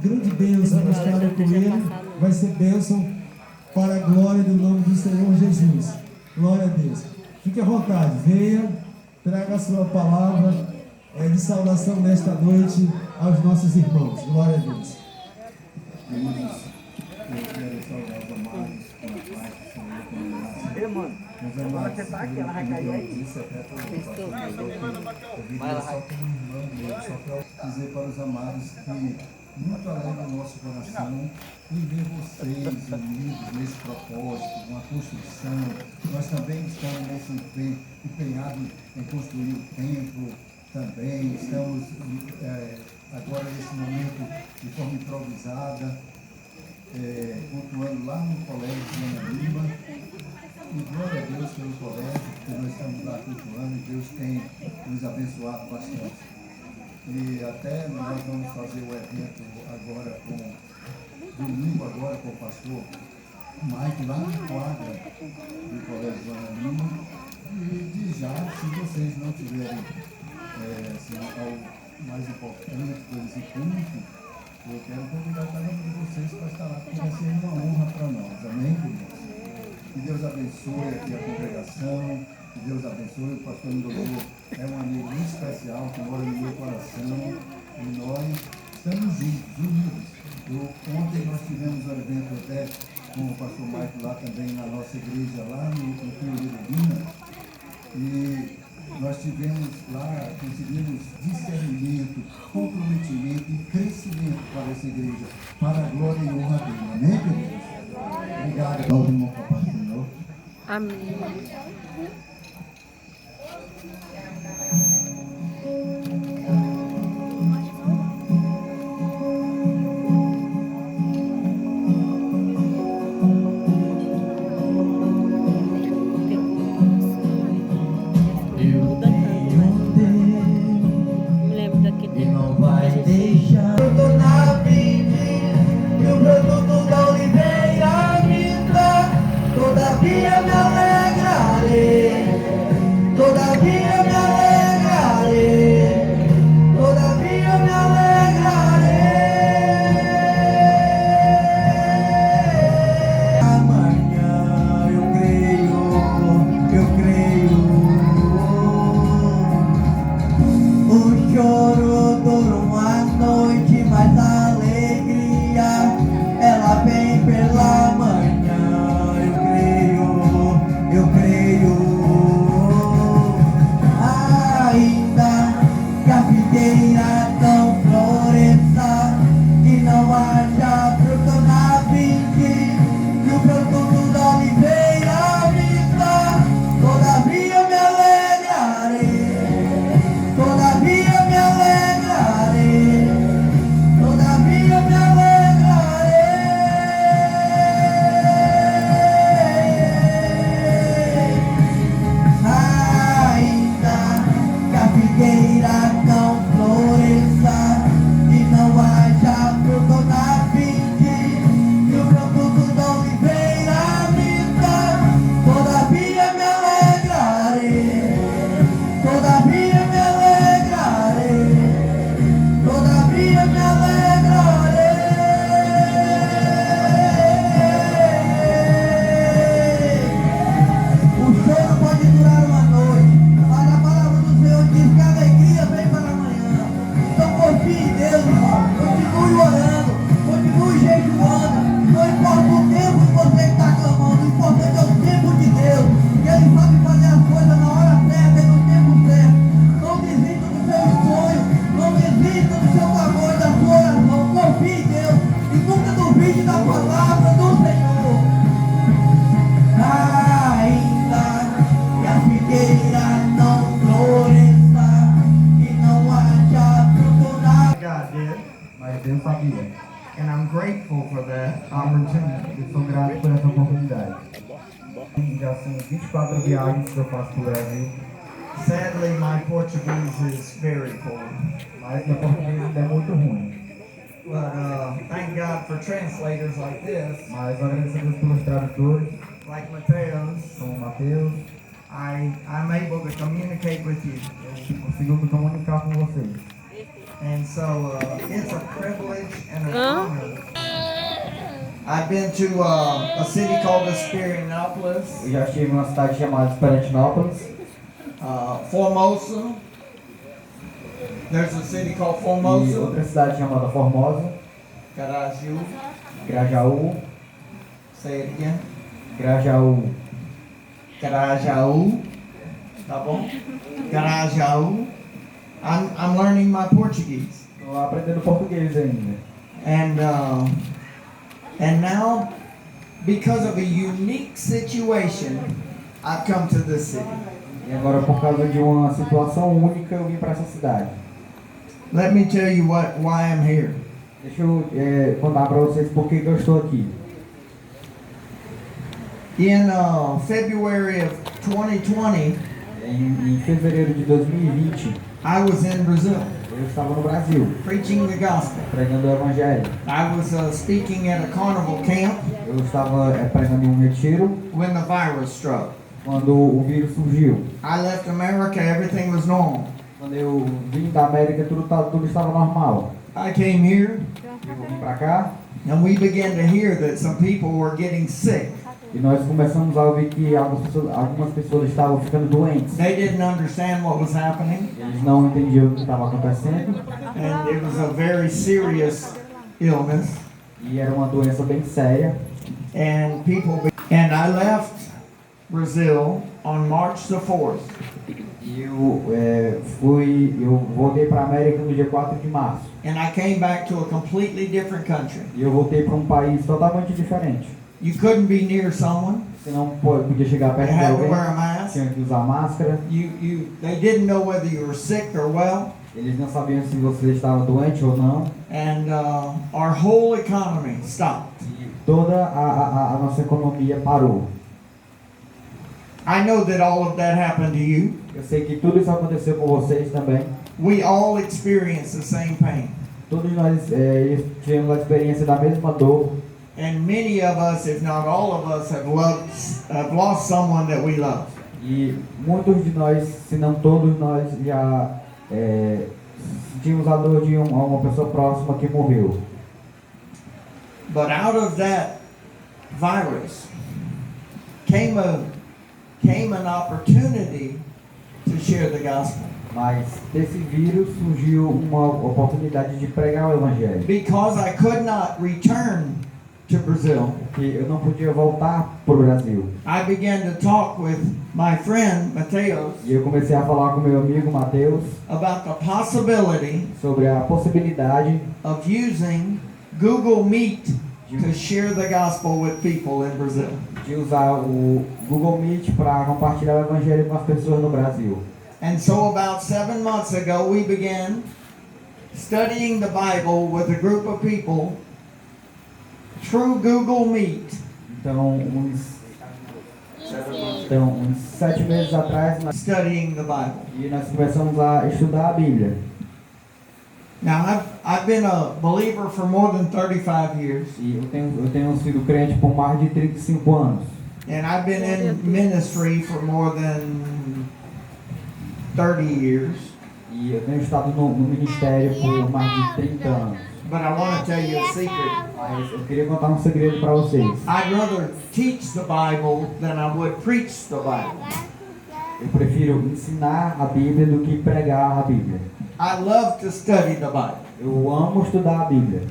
grande bênção estarem com ele. Vai ser bênção para a glória do nome do Senhor Jesus. Glória a Deus. Fique à vontade, venha, traga a sua palavra de saudação nesta noite aos nossos irmãos. Glória a Deus. Queridos, eu quero saudar os amados com a paz do Senhor, com a graça. Mano, Meus amados, você tá aqui, ela vai cair aí. eu disse até para o pastor, eu vi só como irmão dele, só para dizer para os amados que muito alegra o nosso coração em ver vocês unidos nesse propósito, uma construção. Nós também estamos nesse empenhados em construir o templo, também estamos agora nesse momento de forma improvisada, cultuando lá no colégio de Ana Lima. E glória a Deus pelo colégio, porque nós estamos lá cultuando e Deus tem nos abençoado bastante. E até nós vamos fazer o evento agora domingo agora com o pastor Mike lá na quadra do colégio de Ana Lima. E de já, se vocês não tiverem assim, algo mais importante, coisas em culto, eu quero convidar cada um de vocês para estar lá, porque vai ser uma honra para nós. Amém, queridos? Que Deus abençoe aqui a congregação, que Deus abençoe. O pastor Lindojol é um amigo muito especial que mora no meu coração e nós estamos juntos, unidos. Ontem nós tivemos um evento até com o pastor Mike lá também na nossa igreja, lá no Culto de Lindojol, e nós tivemos lá, conseguimos discernimento, comprometimento e crescimento para essa igreja, para a glória e honra dele. Amém, queridos? Obrigado, ao irmão Papai Senhor. Amém. And I'm grateful for that opportunity. Eu sou grato por essa oportunidade. Já são 24 viagens que eu faço para o Brasil. Sadly, my Portuguese is very poor. Mas meu português ainda é muito ruim. But thank God for translators like this. Mas agradeço a Deus pelos tradutores. Like Mateus. Como Mateus. I'm able to communicate with you. Eu consigo me comunicar com vocês. And so it's a privilege and an I've been to a city called Esperanópolis, Eu já estive numa cidade chamada Esperantinópolis, Formosa. There's a city called e Formosa, outra cidade chamada Formosa, Garaju. Grajaú, Say it again. Grajaú. Garajau. Tá bom? Garajau. I'm learning my Portuguese. Estou aprendendo português ainda. And now, because of a unique situation, I've come to this city. E agora, por causa de uma situação única, eu vim para essa cidade. Let me tell you why I'm here. Deixa eu contar para vocês por que eu estou aqui. In February of 2020, Em fevereiro de 2020, I was in Brazil eu estava no Brasil, preaching the gospel. pregando o Evangelho. I was speaking at a carnival camp Eu estava pregando em um retiro when the virus struck. quando o vírus surgiu. I left America, everything was normal. Quando eu vim da América, tudo estava normal. I came here Eu vim para cá and we began to hear that some people were getting sick. e nós começamos a ouvir que algumas pessoas estavam ficando doentes. They didn't understand what was happening, Eles não entendiam o que estava acontecendo and it was a very serious illness. e era uma doença bem séria. And and I left Brazil on March the 4th. E eu voltei para a América no dia 4 de março. And I came back to a completely different country. E eu voltei para um país totalmente diferente. You couldn't be near someone. Você não podia chegar You perto de had to alguém, wear a mask. tinha que usar máscara. They didn't know whether you were sick or well. Eles não sabiam se você estava doente ou não. And our whole economy stopped. E toda a nossa economia parou. I know that all of that happened to you. Eu sei que tudo isso aconteceu com vocês também. We all experience the same pain. Todos nós tivemos a experiência da mesma dor. And many of us, if not all of us, have lost someone that we love. E muitos de nós, se não todos nós, já sentimos a dor de uma pessoa próxima que morreu. But out of that virus came an opportunity to share the gospel. Mas desse vírus surgiu uma oportunidade de pregar o Evangelho. Because I could not return to Brazil, Porque eu não podia voltar para o Brasil. I began to talk with my friend Mateus E eu comecei a falar com meu amigo Mateus about the possibility sobre a possibilidade of using Google Meet to share the gospel with people in Brazil. de usar o Google Meet para compartilhar o Evangelho com as pessoas no Brasil. And so about 7 months ago, we began studying the Bible with a group of people through Google Meet. Então, uns 7 meses atrás, Studying the Bible. nós começamos a estudar a Bíblia. Now, I've been a believer for more than 35 years. E eu tenho sido crente por mais de 35 anos. And I've been in ministry for more than 30 years. E eu tenho estado no ministério por mais de 30 anos. But I want to tell you a secret. Mas eu queria contar um segredo para vocês. I'd rather teach the Bible than I would preach the Bible. Eu prefiro ensinar a Bíblia do que pregar a Bíblia. I love to study the Bible. Eu amo estudar a Bíblia.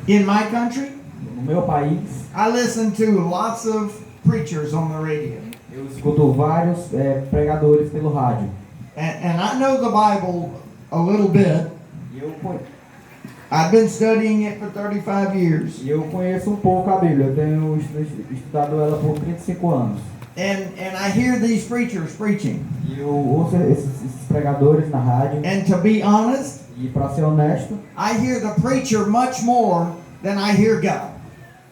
In my country, No meu país, I listen to lots of preachers on the radio. eu escuto vários pregadores pelo rádio. And I know the Bible a little bit. E I've been studying it for 35 years. eu conheço um pouco a Bíblia. Eu tenho estudado ela por 35 anos. And I hear these preachers preaching. E eu ouço esses pregadores na rádio. And to be honest, E para ser honesto, I hear the preacher much more than I hear God.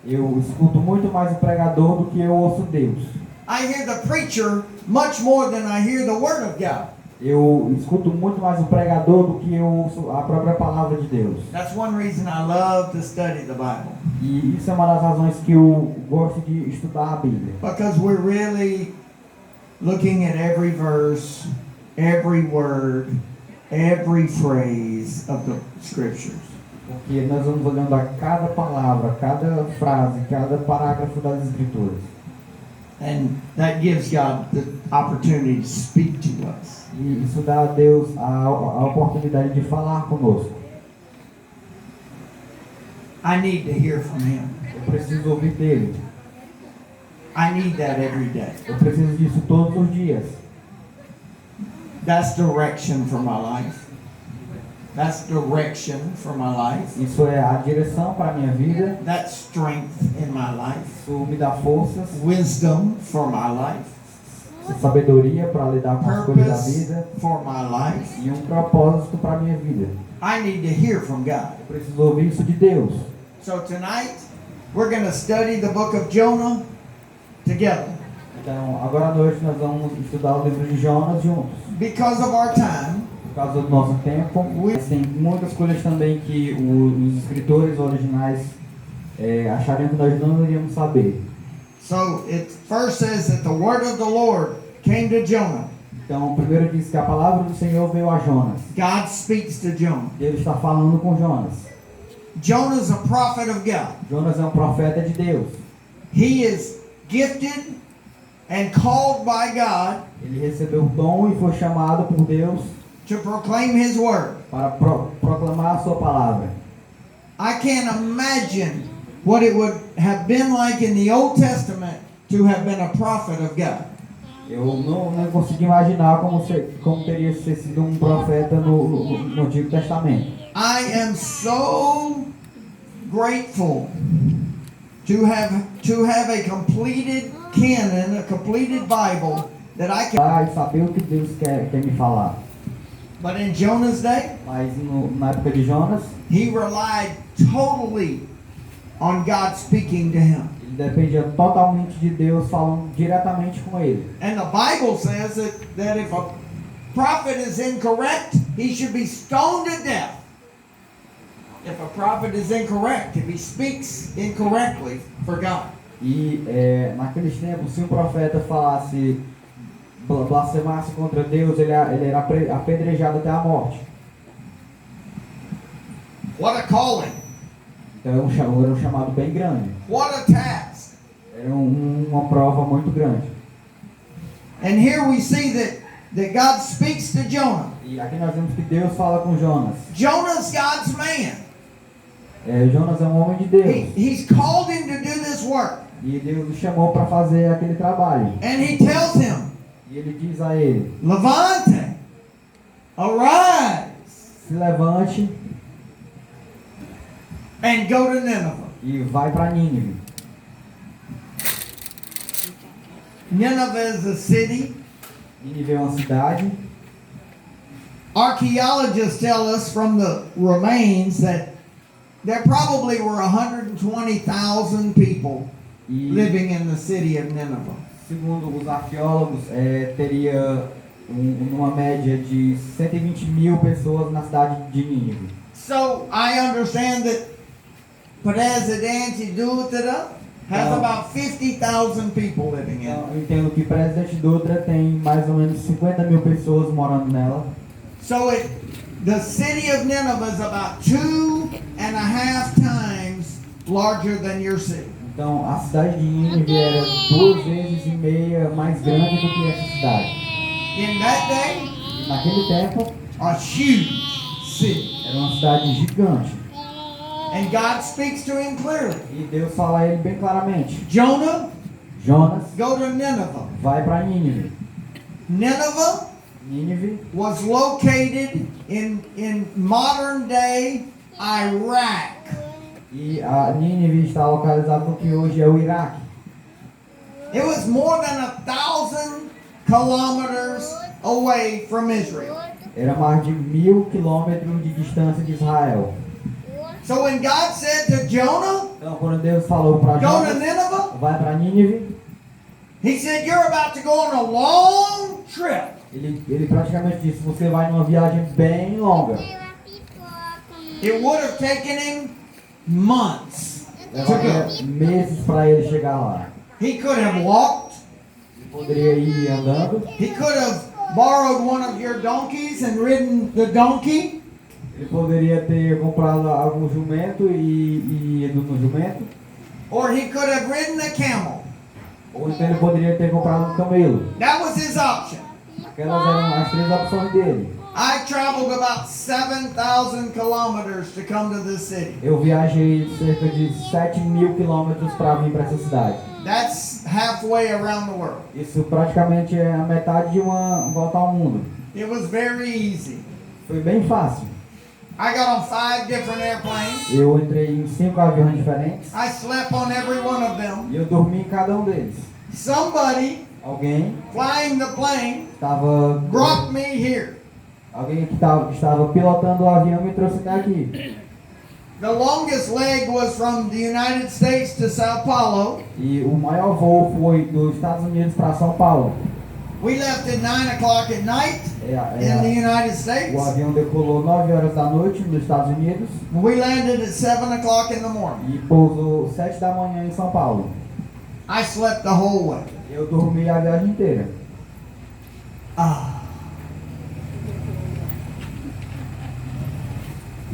eu escuto muito mais o pregador do que eu ouço Deus. I hear the preacher much more than I hear the Word of God. Eu escuto muito mais o pregador do que eu ouço a própria palavra de Deus. That's one reason I love to study the Bible. E isso é uma das razões que eu gosto de estudar a Bíblia. Because we're really looking at every verse, every word, every phrase of the Scriptures. Porque nós vamos olhando a cada palavra, cada frase, cada parágrafo das Escrituras. And that gives God the opportunity to speak to us. E isso dá a Deus a oportunidade de falar conosco. I need to hear from Him. Eu preciso ouvir dele. I need that every day. Eu preciso disso todos os dias. That's direction for my life. That's direction for my life. Isso é a direção para a minha vida. That's strength in my life. Isso me dá forças, Wisdom for my life. sabedoria para lidar com as coisas da Purpose vida for my life. e um propósito para a minha vida. I need to hear from God. Eu preciso ouvir isso de Deus. So tonight, we're going to study the book of Jonah together. Então, agora à noite nós vamos estudar o livro de Jonas juntos. Because of our time, Por causa do nosso tempo, tem muitas coisas também que os escritores originais achariam que nós não iríamos saber. so it first says that the word of the Lord came to Jonah. Então, primeiro diz que a palavra do Senhor veio a Jonas. God speaks to Jonah. Deus está falando com Jonas. Jonah's a prophet of God. Jonas é um profeta de Deus. He is gifted and called by God Ele recebeu o dom e foi chamado por Deus to proclaim His word. para proclamar a sua palavra. I can't imagine what it would have been like in the Old Testament to have been a prophet of God. Eu não consigo imaginar como teria sido um profeta no Antigo Testamento. I am so grateful to have a completed canon, a completed Bible that I can. E saber o que Deus quer me falar. But in Jonah's day, Mas na época de Jonas, he relied totally on God speaking to him. ele dependia totalmente de Deus falando diretamente com ele. And the Bible says that if a prophet is incorrect, he should be stoned to death. If a prophet is incorrect, if he speaks incorrectly for God. E naqueles tempos, se um profeta falasse, blasfemasse contra Deus, ele era apedrejado até a morte. What a calling. Então era um chamado bem grande. What a task. Era uma prova muito grande. And here we see that God speaks to Jonah. E aqui nós vemos que Deus fala com Jonas. Jonah's God's man. Jonas é um homem de Deus. He's called him to do this work. E Deus o chamou para fazer aquele trabalho. And he tells him, E ele diz a ele: Levante, arise, se levante and go to Nineveh. e vai para Nínive. Nineveh is a city. Nínive é uma cidade. Archaeologists tell us from the remains that there probably were 120,000 people E living in the city of Nineveh. segundo os arqueólogos, teria uma média de 120.000 pessoas na cidade de Nínive. So I understand that Presidente Dutra has about 50,000 people living in Então, it. eu entendo que Presidente Dutra tem mais ou menos 50.000 pessoas morando nela. So the city of Nineveh is about 2.5 times larger than your city. Então, a cidade de Nínive era 2,5 vezes mais grande do que essa cidade. In that day, E naquele tempo, a huge city. era uma cidade gigante. And God speaks to him clearly. E Deus fala a ele bem claramente: Jonah, Jonas, go to Nineveh. vai para Nínive. Nineveh Nínive was located in modern day Iraq. E a Nínive está localizada no que hoje é o Iraque. It was more than 1,000 kilometers away from Israel. Era mais de 1.000 quilômetros de distância de Israel. So when God said to Jonah, Então, quando Deus falou para go to Jonas, Nineveh, vai para Nínive, He said, you're about to go on a long trip. ele praticamente disse: você vai numa viagem bem longa. It would have taken him months to Levaria go. meses para ele chegar lá. He could have walked. Ele poderia ir andando. He could have borrowed one of your donkeys and ridden the donkey. Ele poderia ter comprado algum jumento e ido no jumento. Or he could have ridden a camel. Ou então ele poderia ter comprado um camelo. That was his option. Aquelas eram as três opções dele. I traveled about 7,000 kilometers to come to this city. Eu viajei cerca de 7.000 quilômetros para vir para essa cidade. That's halfway around the world. Isso praticamente é a metade de uma volta ao mundo. It was very easy. Foi bem fácil. I got on 5 different airplanes. Eu entrei em 5 aviões diferentes I slept on every one of them. e eu dormi em cada um deles. Somebody Alguém flying the plane estava brought me here. Alguém que estava pilotando o avião me trouxe até aqui. The longest leg was from the United States to Sao Paulo. E o maior voo foi dos Estados Unidos para São Paulo. We left at 9 o'clock at night in the United States. O avião decolou 9 horas da noite nos Estados Unidos. We landed at 7 o'clock in the morning. E pousou 7 da manhã em São Paulo. I slept the whole way. Eu dormi a viagem inteira.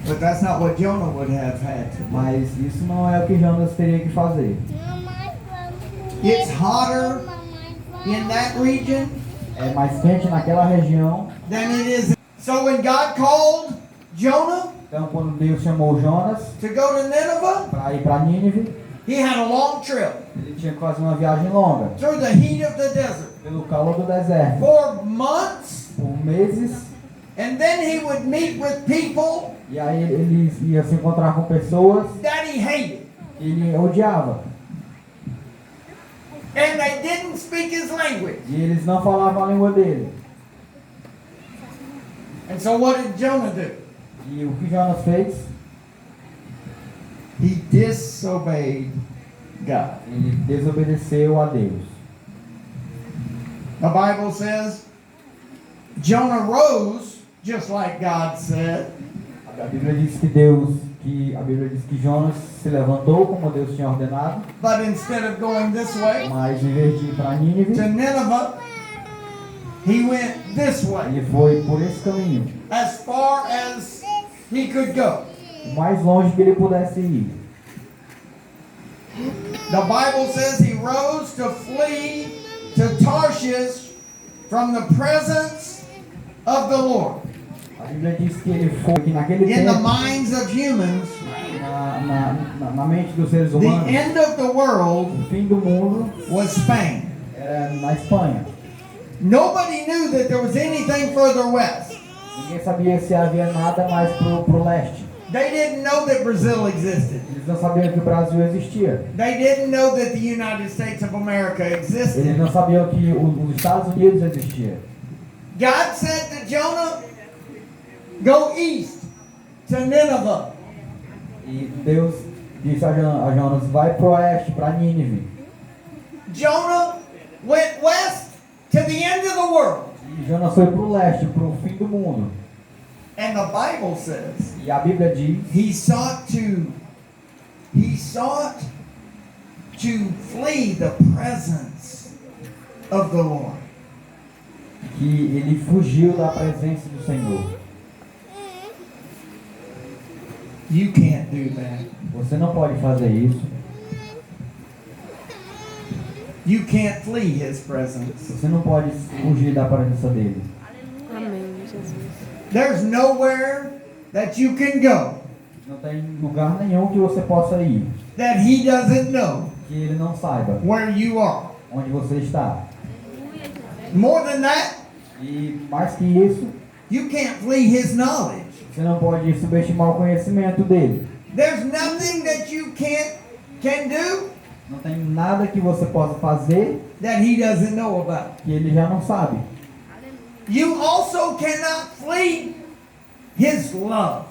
But that's not what Jonah would have had to do. Mas isso não é o que Jonas teria que fazer. It's hotter in that region É mais quente naquela região. than it is. So when God called Jonah Então quando Deus chamou Jonas to go to Nineveh, para ir para Nínive, he had a long trip ele tinha que fazer uma viagem longa through the heat of the desert pelo calor do deserto for months, por meses. and then he would meet with people E aí ele ia se encontrar com pessoas that he hated, que ele odiava. and they didn't speak his language. E eles não falavam a língua dele. And so what did Jonah do? E o que Jonas fez? He disobeyed God. Ele desobedeceu a Deus. The Bible says Jonah rose just like God said. A Bíblia diz que Jonas se levantou como Deus tinha ordenado, But instead of going this way mas em vez de ir para Nínive, to Nineveh, he went this way, ele foi por esse caminho, as far as he could go. o mais longe que ele pudesse ir. The Bible says he rose to flee to Tarshish from the presence of the Lord. A Bíblia diz que ele foi que naquele In the tempo, minds of humans, na mente dos seres the humanos, end of the world o fim do mundo was Spain. era na Espanha. Nobody knew that there was anything further west. Ninguém sabia se havia nada mais pro leste. They didn't know that Brazil existed. Eles não sabiam que o Brasil existia. They didn't know that the United States of America Eles existed. não sabiam que os Estados Unidos existia. God said to Jonah, go east to Nineveh. E Deus disse a Jonas, vai pro oeste, para Nínive. Jonah went west to the end of the world. E Jonas foi pro leste, pro fim do mundo. And the Bible says E a Bíblia diz he sought to flee the presence of the Lord. que ele fugiu da presença do Senhor. You can't do that. Você não pode fazer isso. You can't flee his presence. Você não pode fugir da presença dele. Amém, Jesus. There's nowhere that you can go Não tem lugar nenhum que você possa ir that he doesn't know que ele não saiba where you are. onde você está. More than that, E mais que isso, you can't flee his knowledge. você não pode subestimar o conhecimento dele. There's nothing that you can do Não tem nada que você possa fazer that he doesn't know about. que ele já não sabe. You also cannot flee his love.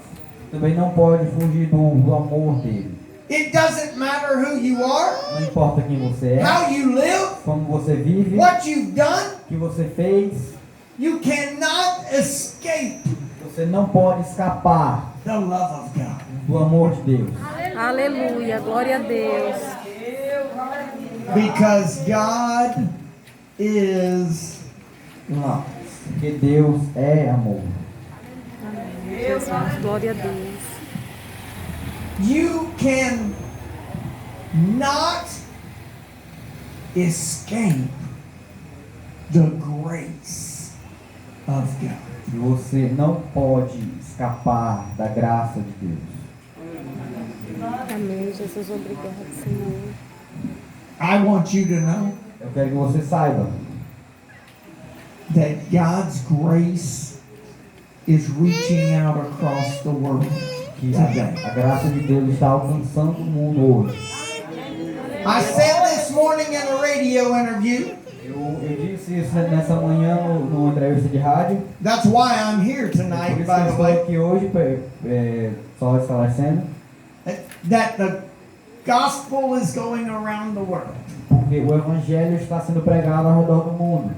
Também não pode fugir do amor dele. It doesn't matter who you are, Não importa quem você é, how you live, como você vive, what you've done, o que você fez. you cannot escape Você não pode escapar the love of God. do amor de Deus. Aleluia, glória a Deus. Because God is love. Porque Deus é amor. Jesus. Glória a Deus. You can not escape the grace of God. E você não pode escapar da graça de Deus. Amém, Jesus. Obrigado, Senhor. I want you to know Eu quero que você saiba that God's grace is reaching out across the world que today. a graça de Deus está alcançando o mundo hoje. I said this morning in a radio interview. Eu disse isso nessa manhã numa entrevista de rádio. That's why I'm here Por tonight, isso que by eu the estou way. aqui hoje, só esclarecendo, That the gospel is going around the world. porque o evangelho está sendo pregado ao redor do mundo.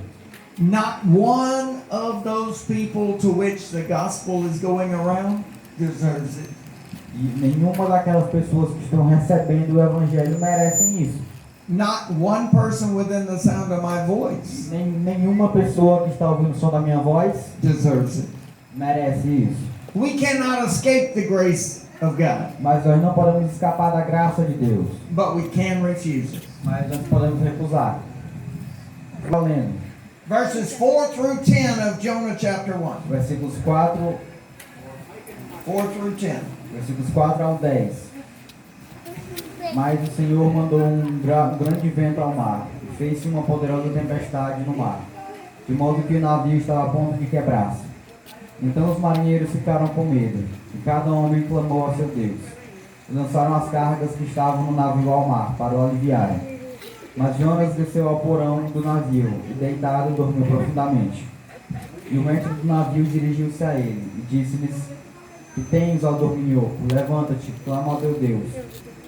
Not one of those people to which the gospel is going around deserves it. E nenhuma daquelas pessoas que estão recebendo o evangelho merecem isso. Not one person within the sound of my voice Nenhuma pessoa que está ouvindo o som da minha voz deserves it. merece isso. We cannot escape the grace of God, Mas nós não podemos escapar da graça de Deus. but we can refuse it. Mas nós podemos recusar. Valendo. Verses 4 through 10 of Jonah chapter 1. Versículos 4, 4 through 10. versículos 4 ao 10. Mas o Senhor mandou um grande vento ao mar, e fez-se uma poderosa tempestade no mar, de modo que o navio estava a ponto de quebrar-se. Então os marinheiros ficaram com medo, e cada homem clamou a seu Deus. E lançaram as cargas que estavam no navio ao mar, para o aliviarem. Mas Jonas desceu ao porão do navio, e deitado dormiu profundamente. E o mestre do navio dirigiu-se a ele, e disse-lhes: Que tens, ó dorminhoco? Levanta-te, clama ao teu Deus,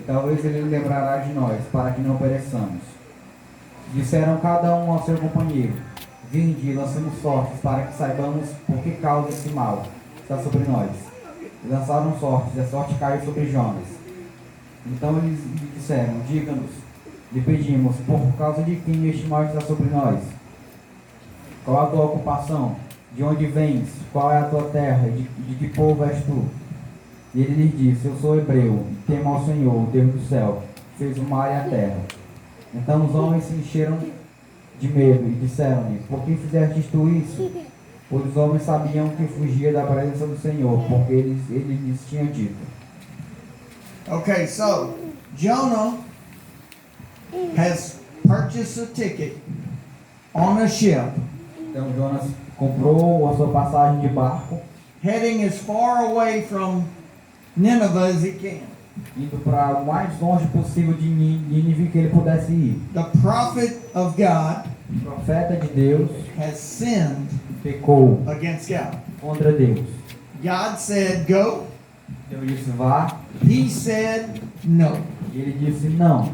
e talvez ele lembrará de nós, para que não pereçamos. Disseram cada um ao seu companheiro: Vinde e lancemos sortes, para que saibamos por que causa esse mal está sobre nós. E lançaram sortes, e a sorte caiu sobre Jonas. Então eles lhe disseram: Diga-nos, lhe pedimos, por causa de quem este mal está sobre nós? Qual a tua ocupação? De onde vens? Qual é a tua terra? De que povo és tu? E ele lhes disse: Eu sou hebreu, e temo ao Senhor, o Deus do céu, que fez o mar e a terra. Então os homens se encheram de medo e disseram-lhe: Por que fizeste tu isso? Pois os homens sabiam que fugia da presença do Senhor, porque ele lhes tinha dito. Okay, so Jonah has purchased a ticket on a ship Então Jonas comprou a sua passagem de barco, heading as far away from Nineveh as he can. indo para o mais longe possível de Nínive que ele pudesse ir. The prophet of God O profeta de Deus has sinned pecou against God. contra Deus. God said, Go. Deus disse: Vá, He said, No. e ele disse: Não.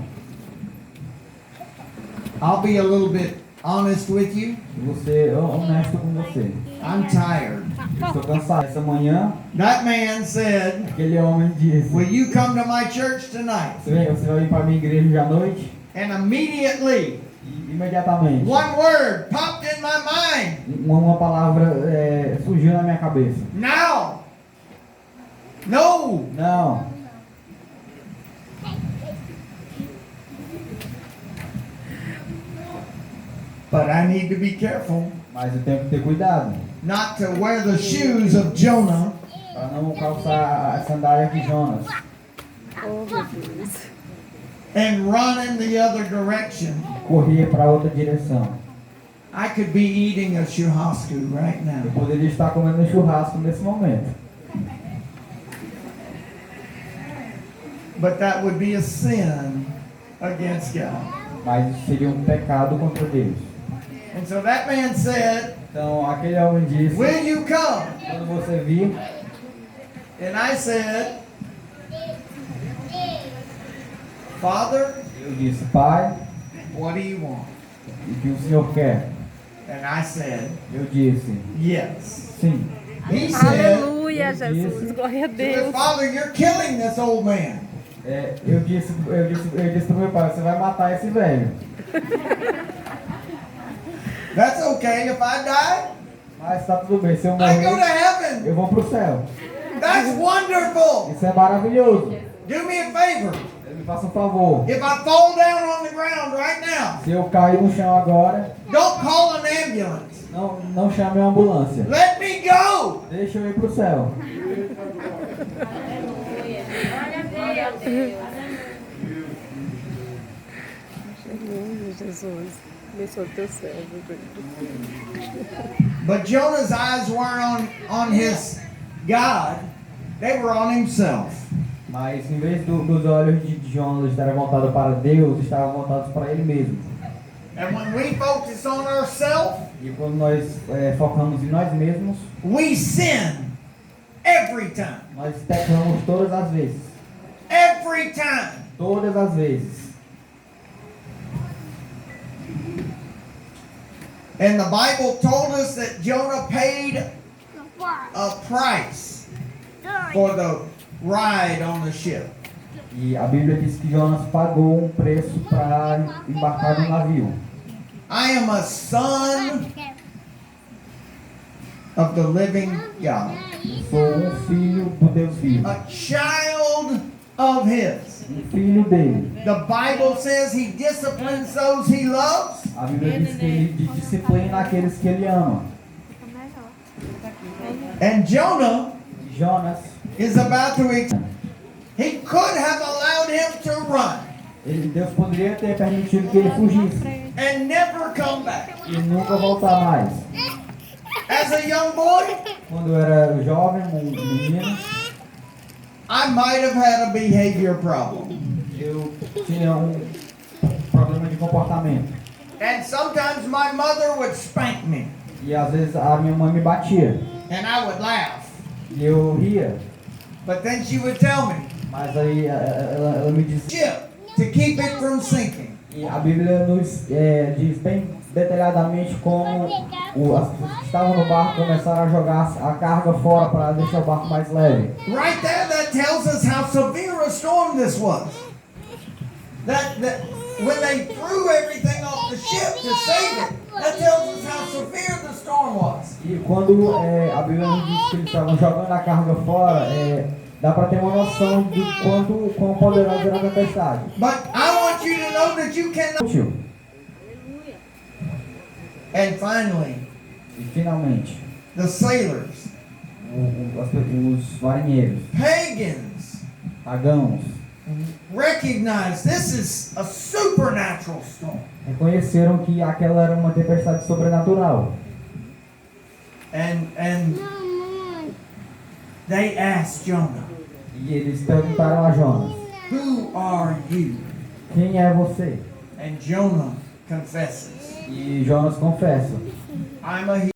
I'll be a little bit honest with you. E você, honesto com você, I'm tired. estou cansado. Essa manhã, That man said, aquele homem disse: Will you come to my church tonight? Você vai vir para a minha igreja hoje à noite? And immediately, E imediatamente, one word popped in my mind. uma palavra surgiu na minha cabeça: Now. No. Não. But I need to be careful Mas eu tenho que ter cuidado not to wear the shoes of Jonah para não calçar a sandália de Jonas Oh, meu Deus. and run in the other direction. e correr para outra direção. I could be eating a churrasco right Eu now. poderia estar comendo um churrasco nesse momento, But that would be a sin against God. mas isso seria um pecado contra Deus. And so that man said, Então aquele homem disse: Will you come? Quando você vir, And I said, Father, eu disse: Pai, what do you want? o que o Senhor quer? And I said, Eu disse: Yes. Sim. He said, Aleluia, Jesus. Glória a Deus. Father, you're killing this old man. Eu disse para meu pai: Você vai matar esse velho. That's okay if I die. Mas tá tudo bem, se eu I go to morrer, heaven. eu vou pro céu. That's wonderful. Isso é maravilhoso. Do me a favor. Me faça um favor. If I fall down on the ground right now, Se eu cair no chão agora, don't call an ambulance. não chame uma ambulância. Let me go. Deixa eu ir pro céu. Jesus, abençoa o teu servo. But Jonah's eyes weren't on his God, they were on himself. Mas em vez dos olhos de Jonas estarem voltados para Deus, estavam voltados para ele mesmo. And when we focus on ourselves, E quando nós focamos em nós mesmos, we sin every time. nós pecamos todas as vezes. Every time. Todas as vezes. And the Bible told us that Jonah paid a price for the ride on the ship. E a Bíblia diz que Jonas pagou um preço para embarcar no navio. I am a son of the living God. Eu sou filho do Deus vivo. A child of his. Filho dele. The Bible says he disciplines those he loves. A Bíblia diz que ele disciplina aqueles que ele ama. And Jonah Jonas, is about to he could have allowed him to run Deus poderia ter permitido que ele fugisse and never come back. e nunca voltar mais. As a young boy, Quando eu era jovem, um menino, I might have had a behavior problem. eu tinha um problema de comportamento. And sometimes my mother would spank me E às vezes a minha mãe me batia. and I would laugh. E eu ria. But then she would tell me, Mas aí ela me dizia. "Chip, to keep it from sinking." E a Bíblia nos diz bem detalhadamente como as pessoas que estavam no barco começaram a jogar a carga fora para deixar o barco mais leve. Right there, that tells us how severe a storm this was. That when they threw everything off the ship to save it, that tells us how severe the storm was. E quando a Bíblia nos diz que eles estavam jogando a carga fora, dá para ter uma noção de quão poderosa era a tempestade. But I want you to know that you cannot. And finally, E finalmente, the sailors, os marinheiros, pagans, pagãos, recognize this is a supernatural storm. reconheceram que aquela era uma tempestade sobrenatural. And they asked Jonah, E eles perguntaram a Jonas: "Who are you?" quem é você? And Jonah confesses, E Jonas confessa: "I'm a